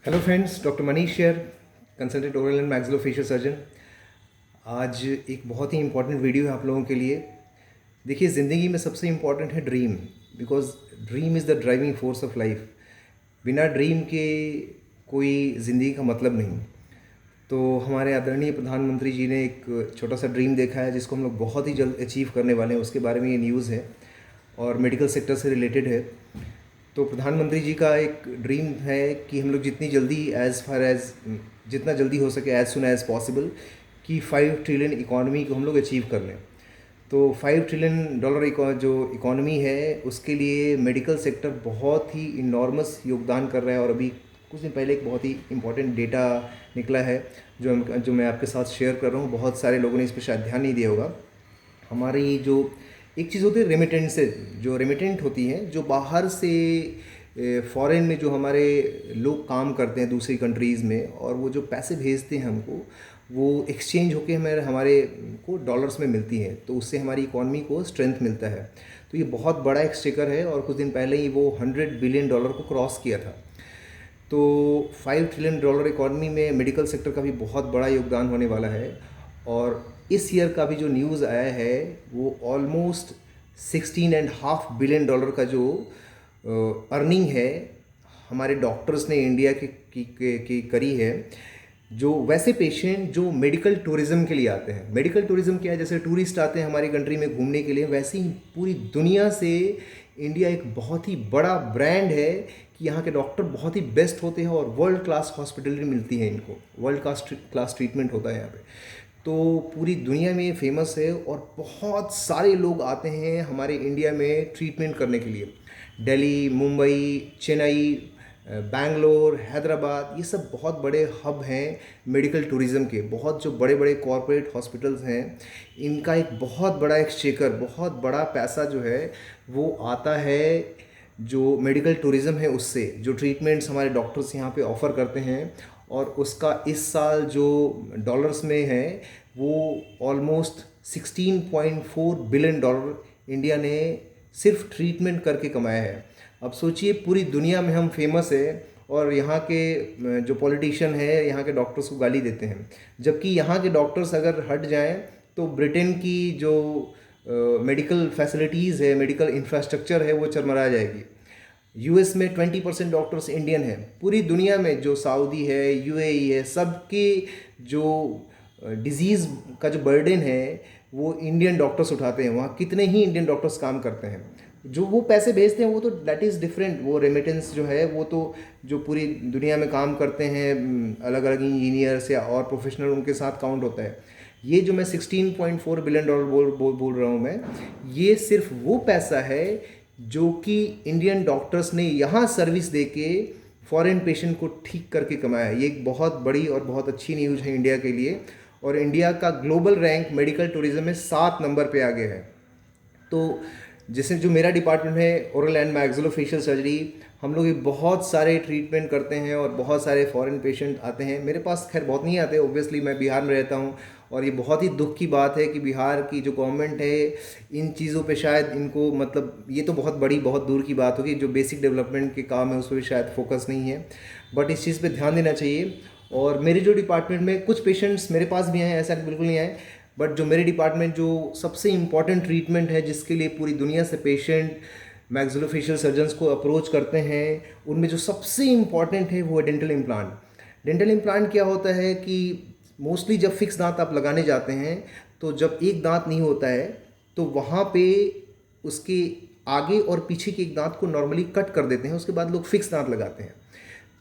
Hello friends, doctor Manish share, consultant oral and maxillofacial surgeon. आज एक बहुत ही इंपॉर्टेंट वीडियो है आप लोगों के लिए। देखिए, ज़िंदगी में सबसे इम्पॉर्टेंट है dream, because dream is the driving force of life. बिना ड्रीम के कोई ज़िंदगी का मतलब नहीं। तो हमारे आदरणीय प्रधानमंत्री जी ने एक छोटा सा ड्रीम देखा है जिसको हम लोग बहुत ही जल्द अचीव करने वाले हैं। उसके बारे में ये न्यूज़ है और मेडिकल सेक्टर से रिलेटेड है। तो प्रधानमंत्री जी का एक ड्रीम है कि हम लोग जितना जल्दी हो सके, एज़ सुन एज़ पॉसिबल, कि 5 ट्रिलियन इकॉनमी को हम लोग अचीव कर लें। तो 5 ट्रिलियन डॉलर जो इकॉनमी है, उसके लिए मेडिकल सेक्टर बहुत ही इनॉर्मस योगदान कर रहा है। और अभी कुछ दिन पहले एक बहुत ही इम्पॉर्टेंट डेटा निकला है जो मैं आपके साथ शेयर कर रहा हूँ। बहुत सारे लोगों ने इस पर शायद ध्यान नहीं दिया होगा। हमारी जो एक चीज़ होती है रेमिटेंट से, जो रेमिटेंट होती हैं, जो बाहर से फॉरेन में जो हमारे लोग काम करते हैं दूसरी कंट्रीज़ में, और वो जो पैसे भेजते हैं हमको, वो एक्सचेंज होके हमारे को डॉलर्स में मिलती हैं। तो उससे हमारी इकॉनमी को स्ट्रेंथ मिलता है। तो ये बहुत बड़ा एक्सचेकर है और कुछ दिन पहले ही वो 100 बिलियन डॉलर को क्रॉस किया था। तो 5 ट्रिलियन डॉलर इकॉनमी में मेडिकल सेक्टर का भी बहुत बड़ा योगदान होने वाला है। और इस ईयर का भी जो न्यूज़ आया है वो ऑलमोस्ट 16.5 बिलियन डॉलर का जो अर्निंग है हमारे डॉक्टर्स ने इंडिया की करी है। जो वैसे पेशेंट जो मेडिकल टूरिज़्म के लिए आते हैं, मेडिकल टूरिज़्म क्या है, जैसे टूरिस्ट आते हैं हमारी कंट्री में घूमने के लिए, वैसे ही पूरी दुनिया से इंडिया एक बहुत ही बड़ा ब्रांड है कि यहाँ के डॉक्टर बहुत ही बेस्ट होते हैं और वर्ल्ड क्लास हॉस्पिटलिटी मिलती है इनको, वर्ल्ड क्लास ट्रीटमेंट होता है यहाँ पे। तो पूरी दुनिया में ये फेमस है और बहुत सारे लोग आते हैं हमारे इंडिया में ट्रीटमेंट करने के लिए। दिल्ली, मुंबई, चेन्नई, बैंगलोर, हैदराबाद, ये सब बहुत बड़े हब हैं मेडिकल टूरिज़्म के। बहुत जो बड़े बड़े कॉरपोरेट हॉस्पिटल्स हैं, इनका एक बहुत बड़ा एक्सचेकर, बहुत बड़ा पैसा जो है वो आता है जो मेडिकल टूरिज़्म है उससे, जो ट्रीटमेंट्स हमारे डॉक्टर्स यहाँ पे ऑफ़र करते हैं। और उसका इस साल जो डॉलर्स में है वो ऑलमोस्ट 16.4 बिलियन डॉलर इंडिया ने सिर्फ ट्रीटमेंट करके कमाया है। अब सोचिए, पूरी दुनिया में हम फेमस है और यहाँ के जो पॉलिटिशियन है यहाँ के डॉक्टर्स को गाली देते हैं, जबकि यहाँ के डॉक्टर्स अगर हट जाएं तो ब्रिटेन की जो मेडिकल फैसिलिटीज़ है, मेडिकल इंफ्रास्ट्रक्चर है, वो चरमरा जाएगी। यूएस में 20% डॉक्टर्स इंडियन हैं। पूरी दुनिया में जो सऊदी है, यूएई है, सबके जो डिज़ीज़ का जो बर्डन है वो इंडियन डॉक्टर्स उठाते हैं। वहाँ कितने ही इंडियन डॉक्टर्स काम करते हैं। जो वो पैसे भेजते हैं वो तो दैट इज़ डिफरेंट। वो रेमिटेंस जो है वो तो जो पूरी दुनिया में काम करते हैं अलग अलग इंजीनियर्स या और प्रोफेशनल, उनके साथ काउंट होता है। ये जो मैं 16.4 बिलियन डॉलर बोल रहा हूँ मैं, ये सिर्फ वो पैसा है जो कि इंडियन डॉक्टर्स ने यहाँ सर्विस दे के फॉरेन पेशेंट को ठीक करके कमाया है। ये एक बहुत बड़ी और बहुत अच्छी न्यूज़ है इंडिया के लिए। और इंडिया का ग्लोबल रैंक मेडिकल टूरिज़्म में 7 नंबर पे आ गया है। तो जैसे जो मेरा डिपार्टमेंट है ओरल एंड मैक्सिलोफेशियल सर्जरी, हम लोग ये बहुत सारे ट्रीटमेंट करते हैं और बहुत सारे फॉरेन पेशेंट आते हैं। मेरे पास खैर बहुत नहीं आते, ऑब्वियसली मैं बिहार में रहता हूँ। और ये बहुत ही दुख की बात है कि बिहार की जो गवर्नमेंट है इन चीज़ों पे शायद इनको, मतलब ये तो बहुत दूर की बात होगी, जो बेसिक डेवलपमेंट के काम है उस पर शायद फोकस नहीं है। बट इस चीज़ पे ध्यान देना चाहिए। और मेरे जो डिपार्टमेंट में कुछ पेशेंट्स मेरे पास भी आए, ऐसा बिल्कुल नहीं आए, बट जो मेरे डिपार्टमेंट जो सबसे इम्पॉर्टेंट ट्रीटमेंट है जिसके लिए पूरी दुनिया से पेशेंट मैक्सिलोफेशियल सर्जन्स को अप्रोच करते हैं, उनमें जो सबसे इम्पॉर्टेंट है वो है डेंटल इम्प्लांट। डेंटल इम्प्लांट क्या होता है कि मोस्टली जब फिक्स दांत आप लगाने जाते हैं तो जब एक दांत नहीं होता है तो वहाँ पे उसके आगे और पीछे के एक दांत को नॉर्मली कट कर देते हैं, उसके बाद लोग फिक्स दांत लगाते हैं।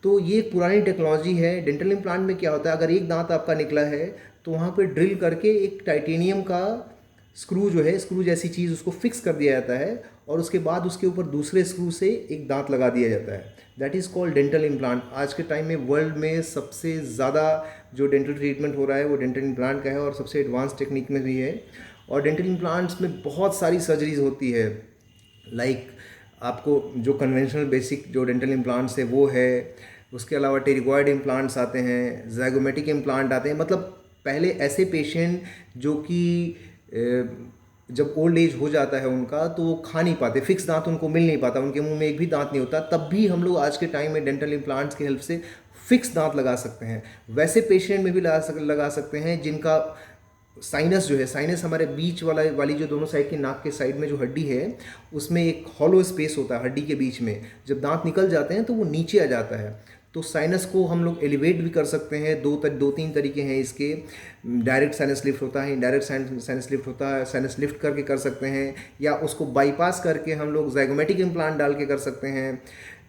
तो ये एक पुरानी टेक्नोलॉजी है। डेंटल इम्प्लांट में क्या होता है, अगर एक दांत आपका निकला है तो वहाँ पे ड्रिल करके एक टाइटेनियम का स्क्रू जो है, स्क्रू जैसी चीज़, उसको फिक्स कर दिया जाता है और उसके बाद उसके ऊपर दूसरे स्क्रू से एक दांत लगा दिया जाता है। That is called dental implant. आज के टाइम में वर्ल्ड में सबसे ज़्यादा जो डेंटल ट्रीटमेंट हो रहा है वो डेंटल इम्प्लांट का है और सबसे एडवांस टेक्निक में भी है। और डेंटल इम्प्लांट्स में बहुत सारी सर्जरीज होती है। लाइक आपको जो कन्वेंशनल बेसिक जो डेंटल इम्प्लांट्स है वो है, उसके अलावा टेरिगॉइड इम्प्लांट्स आते हैं, ज़ाइगोमेटिक इम्प्लांट आते हैं। मतलब पहले ऐसे पेशेंट जो कि जब ओल्ड एज हो जाता है उनका, तो वो खा नहीं पाते, फिक्स दांत उनको मिल नहीं पाता, उनके मुंह में एक भी दांत नहीं होता, तब भी हम लोग आज के टाइम में डेंटल इम्प्लांट्स की हेल्प से फिक्स दांत लगा सकते हैं। वैसे पेशेंट में भी लगा सकते हैं जिनका साइनस जो है, साइनस हमारे बीच वाली जो दोनों साइड की नाक के साइड में जो हड्डी है उसमें एक हॉलो स्पेस होता है हड्डी के बीच में, जब दांत निकल जाते हैं तो वो नीचे आ जाता है। तो साइनस को हम लोग एलिवेट भी कर सकते हैं। दो तीन तरीके हैं इसके। डायरेक्ट साइनस लिफ्ट होता है, इनडायरेक्ट साइनस लिफ्ट होता है। साइनस लिफ्ट करके कर सकते हैं, या उसको बाईपास करके हम लोग ज़ाइगोमेटिक इम्प्लांट डाल के कर सकते हैं।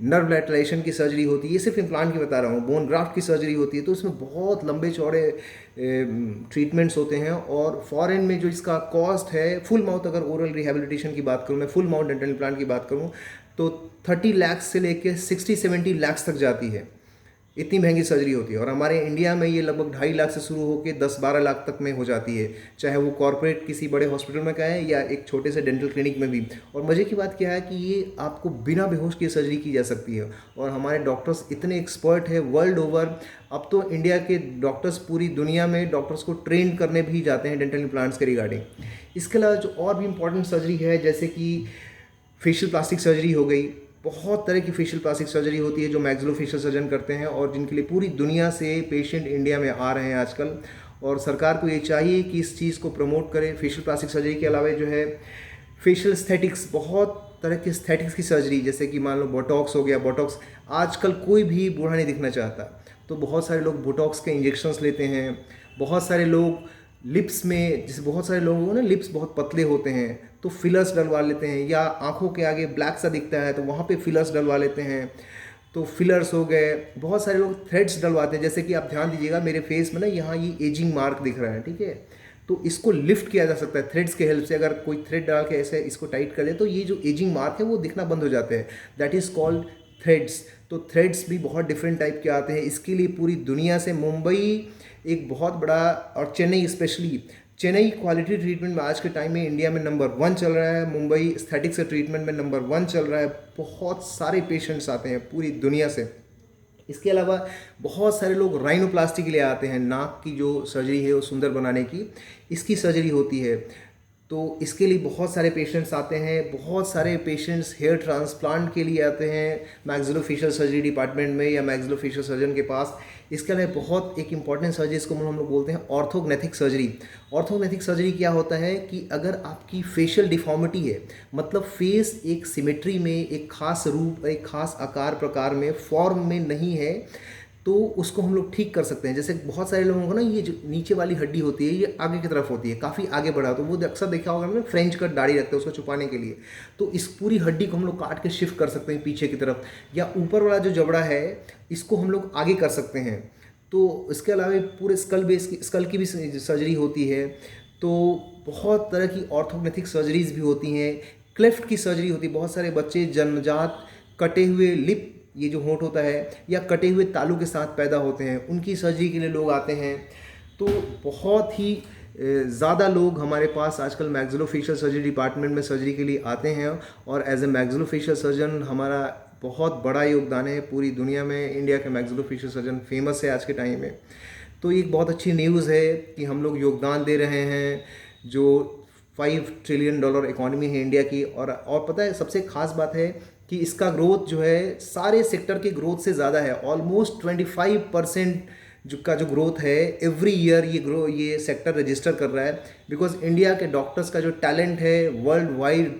नर्व लैटरेशन की सर्जरी होती है, ये सिर्फ इम्प्लांट की बता रहा हूँ। बोन ग्राफ्ट की सर्जरी होती है, तो इसमें बहुत लंबे चौड़े ट्रीटमेंट्स होते हैं। और फॉरेन में जो इसका कॉस्ट है, फुल माउथ अगर ओरल रिहेबिलिटेशन की बात करूँ, मैं फुल माउथ डेंटल इम्प्लांट की बात करूँ तो 30 लाख से लेकर 60-70 लाख तक जाती है। इतनी महंगी सर्जरी होती है। और हमारे इंडिया में ये लगभग 2.5 लाख से शुरू होकर 10-12 लाख तक में हो जाती है, चाहे वो कॉर्पोरेट किसी बड़े हॉस्पिटल में का है या एक छोटे से डेंटल क्लिनिक में भी। और मज़े की बात क्या है कि ये आपको बिना बेहोश किए सर्जरी की जा सकती है। और हमारे डॉक्टर्स इतने एक्सपर्ट है वर्ल्ड ओवर। अब तो इंडिया के डॉक्टर्स पूरी दुनिया में डॉक्टर्स को ट्रेन करने भी जाते हैं डेंटल इम्प्लांट्स के रिगार्डिंग। इसके अलावा जो और भी इंपॉर्टेंट सर्जरी है, जैसे कि फेशियल प्लास्टिक सर्जरी हो गई। बहुत तरह की फेशियल प्लास्टिक सर्जरी होती है जो मैक्सिलोफेशियल सर्जन करते हैं, और जिनके लिए पूरी दुनिया से पेशेंट इंडिया में आ रहे हैं आजकल। और सरकार को ये चाहिए कि इस चीज़ को प्रमोट करे। फेशियल प्लास्टिक सर्जरी के अलावा जो है फेशियल एस्थेटिक्स, बहुत तरह की एस्थेटिक्स की सर्जरी, जैसे कि मान लो बोटॉक्स हो गया। बोटॉक्स आजकल कोई भी बूढ़ा नहीं दिखना चाहता, तो बहुत सारे लोग बोटॉक्स के इंजेक्शंस लेते हैं। बहुत सारे लोग लिप्स में, जैसे बहुत सारे लोगों को ना लिप्स बहुत पतले होते हैं तो फिलर्स डलवा लेते हैं, या आंखों के आगे ब्लैक सा दिखता है तो वहाँ पे फिलर्स डलवा लेते हैं, तो फिलर्स हो गए। बहुत सारे लोग थ्रेड्स डलवाते हैं, जैसे कि आप ध्यान दीजिएगा मेरे फेस में ना यहाँ ये एजिंग मार्क दिख रहा है, ठीक है। तो इसको लिफ्ट किया जा सकता है थ्रेड्स के हेल्प से। अगर कोई थ्रेड डाल के ऐसे इसको टाइट कर दे तो ये जो एजिंग मार्क है वो दिखना बंद हो जाते हैं। That is called threads. तो थ्रेड्स भी बहुत डिफरेंट टाइप के आते हैं। इसके लिए पूरी दुनिया से मुंबई एक बहुत बड़ा, और Chennai specially, Chennai quality treatment में आज के टाइम में इंडिया में नंबर 1 चल रहा है। मुंबई एस्थेटिक्स के ट्रीटमेंट में नंबर 1 चल रहा है। बहुत सारे पेशेंट्स आते हैं पूरी दुनिया से। इसके अलावा बहुत सारे लोग राइनोप्लास्टी के लिए आते हैं, नाक की जो सर्जरी है वो सुंदर बनाने की, इसकी सर्जरी होती है। तो इसके लिए बहुत सारे पेशेंट्स आते हैं। बहुत सारे पेशेंट्स हेयर ट्रांसप्लांट के लिए आते हैं मैक्सिलोफेशियल सर्जरी डिपार्टमेंट में या मैक्सिलोफेशियल सर्जन के पास। इसके अलावा बहुत एक इंपॉर्टेंट सर्जरी इसको हम लोग बोलते हैं ऑर्थोग्नेथिक सर्जरी। ऑर्थोग्नेथिक सर्जरी क्या होता है कि अगर आपकी फेशियल डिफॉर्मिटी है, मतलब फेस एक सिमेट्री में, एक खास रूप, एक खास आकार प्रकार में, फॉर्म में नहीं है, तो उसको हम लोग ठीक कर सकते हैं। जैसे बहुत सारे लोगों को ना ये जो नीचे वाली हड्डी होती है ये आगे की तरफ होती है, काफ़ी आगे बढ़ा, तो वो अक्सर देखा होगा ना फ्रेंच कट दाढ़ी रखते हैं उसको छुपाने के लिए। तो इस पूरी हड्डी को हम लोग काट के शिफ्ट कर सकते हैं पीछे की तरफ, या ऊपर वाला जो जबड़ा है इसको हम लोग आगे कर सकते हैं। तो इसके अलावा पूरे स्कल की भी सर्जरी होती है। तो बहुत तरह की ऑर्थोग्नेथिक सर्जरीज भी होती हैं। क्लेफ्ट की सर्जरी होती है। बहुत सारे बच्चे जन्मजात कटे हुए लिप, ये जो होंठ होता है, या कटे हुए तालू के साथ पैदा होते हैं, उनकी सर्जरी के लिए लोग आते हैं। तो बहुत ही ज़्यादा लोग हमारे पास आजकल मैक्सिलोफेशियल सर्जरी डिपार्टमेंट में सर्जरी के लिए आते हैं। और एज ए मैक्सिलोफेशियल सर्जन हमारा बहुत बड़ा योगदान है पूरी दुनिया में। इंडिया के मैक्सिलोफेशियल सर्जन फेमस है आज के टाइम में। तो ये एक बहुत अच्छी न्यूज़ है कि हम लोग योगदान दे रहे हैं जो $5 ट्रिलियन इकॉनमी है इंडिया की। और पता है सबसे ख़ास बात है कि इसका ग्रोथ जो है सारे सेक्टर के ग्रोथ से ज़्यादा है। ऑलमोस्ट 25% जो ग्रोथ है एवरी ईयर ये सेक्टर रजिस्टर कर रहा है। बिकॉज इंडिया के डॉक्टर्स का जो टैलेंट है वर्ल्ड वाइड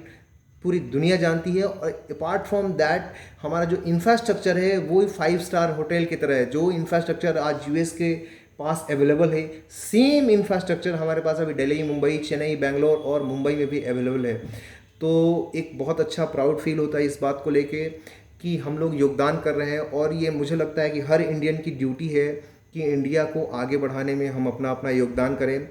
पूरी दुनिया जानती है। और अपार्ट फ्रॉम दैट हमारा जो इंफ्रास्ट्रक्चर है वो 5 स्टार होटल की तरह है। जो इंफ्रास्ट्रक्चर आज यूएस के पास अवेलेबल है, सेम इंफ्रास्ट्रक्चर हमारे पास अभी दिल्ली, मुंबई, चेन्नई, बेंगलोर और मुंबई में भी अवेलेबल है। तो एक बहुत अच्छा प्राउड फील होता है इस बात को लेके कि हम लोग योगदान कर रहे हैं। और ये मुझे लगता है कि हर इंडियन की ड्यूटी है कि इंडिया को आगे बढ़ाने में हम अपना अपना योगदान करें।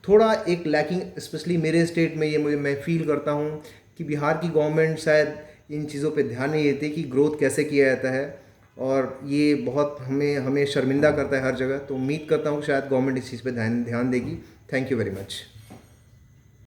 थोड़ा एक लैकिंग स्पेशली मेरे स्टेट में ये मैं फील करता हूँ कि बिहार की गवर्नमेंट शायद इन चीज़ों पे ध्यान नहीं देती कि ग्रोथ कैसे किया जाता है, और ये बहुत हमें शर्मिंदा करता है हर जगह। तो उम्मीद करता हूँ शायद गवर्नमेंट इस चीज़ पे ध्यान देगी। Thank you very much.